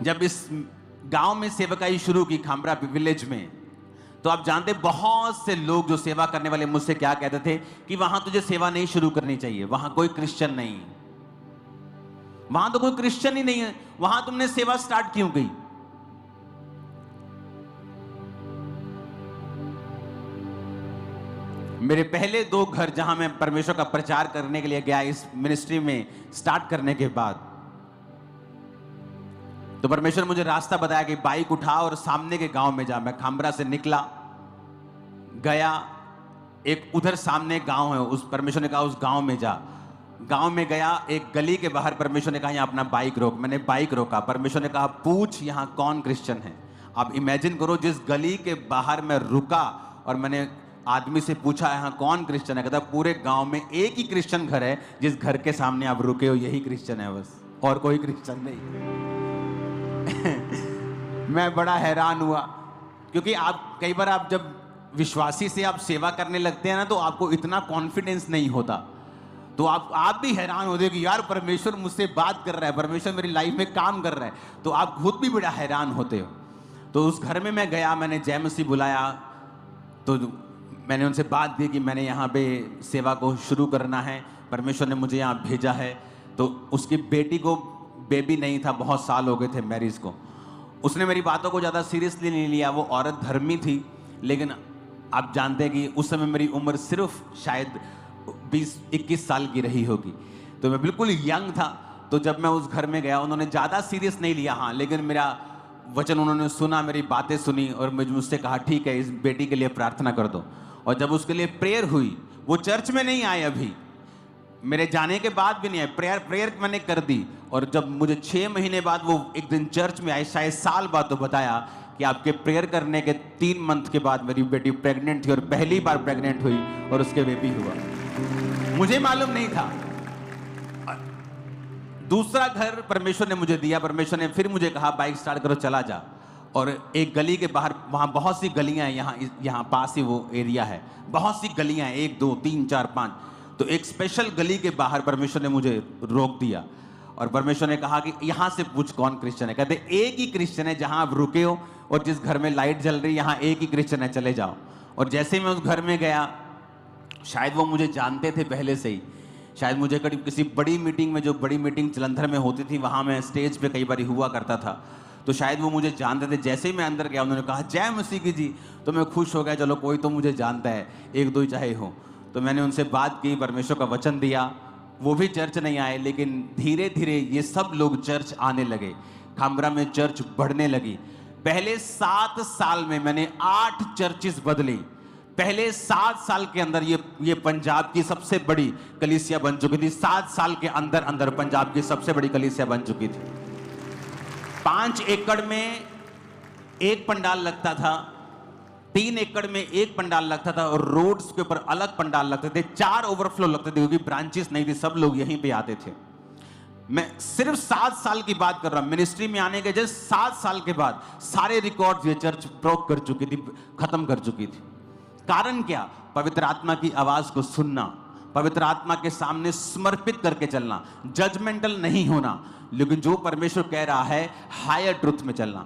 जब इस गांव में सेवकाई शुरू की खामरा विलेज में, तो आप जानते बहुत से लोग जो सेवा करने वाले मुझसे क्या कहते थे कि वहां तुझे सेवा नहीं शुरू करनी चाहिए, वहां कोई क्रिश्चियन नहीं, वहां तो कोई क्रिश्चियन ही नहीं है, वहां तुमने सेवा स्टार्ट क्यों की? मेरे पहले 2 घर जहां मैं परमेश्वर का प्रचार करने के लिए गया इस मिनिस्ट्री में स्टार्ट करने के बाद, तो परमेश्वर मुझे रास्ता बताया कि बाइक उठा और सामने के गांव में जा। मैं खामरा से निकला, गया, एक उधर सामने गांव है, उस परमेश्वर ने कहा उस गांव में जा। गांव में गया, एक गली के बाहर परमेश्वर ने कहा यहां अपना बाइक रोक। मैंने बाइक रोका, परमेश्वर ने कहा पूछ यहां कौन क्रिश्चियन है। आप इमेजिन करो, जिस गली के बाहर मैं रुका और मैंने आदमी से पूछा यहां कौन क्रिश्चियन है, कहता पूरे गांव में एक ही क्रिश्चियन घर है, जिस घर के सामने आप रुके हो यही क्रिश्चियन है बस, और कोई क्रिश्चियन नहीं। मैं बड़ा हैरान हुआ, क्योंकि आप कई बार आप जब विश्वासी से आप सेवा करने लगते हैं ना, तो आपको इतना कॉन्फिडेंस नहीं होता, तो आप भी हैरान होते हो कि यार परमेश्वर मुझसे बात कर रहा है, परमेश्वर मेरी लाइफ में काम कर रहा है, तो आप खुद भी बड़ा हैरान होते हो। तो उस घर में मैं गया, मैंने जय मसीह बुलाया, तो मैंने उनसे बात की कि मैंने यहाँ पे सेवा को शुरू करना है, परमेश्वर ने मुझे यहाँ भेजा है। तो उसकी बेटी को बेबी नहीं था, बहुत साल हो गए थे मैरिज को। उसने मेरी बातों को ज़्यादा सीरियसली नहीं लिया, वो औरत धर्मी थी, लेकिन आप जानते हैं कि उस समय मेरी उम्र सिर्फ शायद 20-21 साल की रही होगी, तो मैं बिल्कुल यंग था। तो जब मैं उस घर में गया, उन्होंने ज़्यादा सीरियस नहीं लिया, हाँ, लेकिन मेरा वचन उन्होंने सुना, मेरी बातें सुनी और मुझसे कहा ठीक है इस बेटी के लिए प्रार्थना कर दो। और जब उसके लिए प्रेयर हुई, वो चर्च में नहीं आए, अभी मेरे जाने के बाद भी नहीं आए, प्रेयर मैंने कर दी। और जब मुझे 6 महीने बाद वो एक दिन चर्च में आए, शायद साल बाद, तो बताया कि आपके प्रेयर करने के 3 मंथ के बाद मेरी बेटी प्रेग्नेंट थी और पहली बार प्रेग्नेंट हुई और उसके बेबी हुआ। मुझे मालूम नहीं था। दूसरा घर परमेश्वर ने मुझे दिया, परमेश्वर ने फिर मुझे कहा बाइक स्टार्ट करो चला जा। और एक गली के बाहर, वहाँ बहुत सी गलियाँ हैं, यहाँ पास ही वो एरिया है, बहुत सी गलियाँ हैं, 1 2 3 4 5। तो एक स्पेशल गली के बाहर परमेश्वर ने मुझे रोक दिया और परमेश्वर ने कहा कि यहाँ से पूछ कौन क्रिश्चियन है। कहते एक ही क्रिश्चियन है जहाँ आप रुके हो और जिस घर में लाइट जल रही है, यहाँ एक ही क्रिश्चियन है, चले जाओ। और जैसे मैं उस घर में गया, शायद वो मुझे जानते थे पहले से ही, शायद मुझे कभी किसी बड़ी मीटिंग में, जो बड़ी मीटिंग जलंधर में होती थी, वहाँ मैं स्टेज पे कई बार हुआ करता था, तो शायद वो मुझे जानते थे। जैसे ही मैं अंदर गया, उन्होंने कहा जय मसीह की जी, तो मैं खुश हो गया, चलो कोई तो मुझे जानता है, 1-2 ही चाहे हो। तो मैंने उनसे बात की, परमेश्वर का वचन दिया। वो भी चर्च नहीं आए, लेकिन धीरे धीरे ये सब लोग चर्च आने लगे, खामरा में चर्च बढ़ने लगी। पहले 7 साल में मैंने 8 चर्चेस बदली। पहले 7 साल के अंदर ये पंजाब की सबसे बड़ी कलीसिया बन चुकी थी। 7 साल के अंदर अंदर पंजाब की सबसे बड़ी कलीसिया बन चुकी थी। 5 एकड़ में एक पंडाल लगता था, 3 एकड़ में एक पंडाल लगता था और रोड्स के ऊपर अलग पंडाल लगते थे। 4 ओवरफ्लो लगते थे, क्योंकि ब्रांचेस नहीं थी, सब लोग यहीं पे आते थे। मैं सिर्फ 7 साल की बात कर रहा हूं। मिनिस्ट्री में आने के जस्ट 7 साल के बाद सारे रिकॉर्ड्स ये चर्च ब्रोक कर चुकी थी, खत्म कर चुकी थी। कारण क्या? पवित्र आत्मा की आवाज को सुनना, पवित्र आत्मा के सामने समर्पित करके चलना, जजमेंटल नहीं होना, लेकिन जो परमेश्वर कह रहा है हायर ट्रुथ में चलना।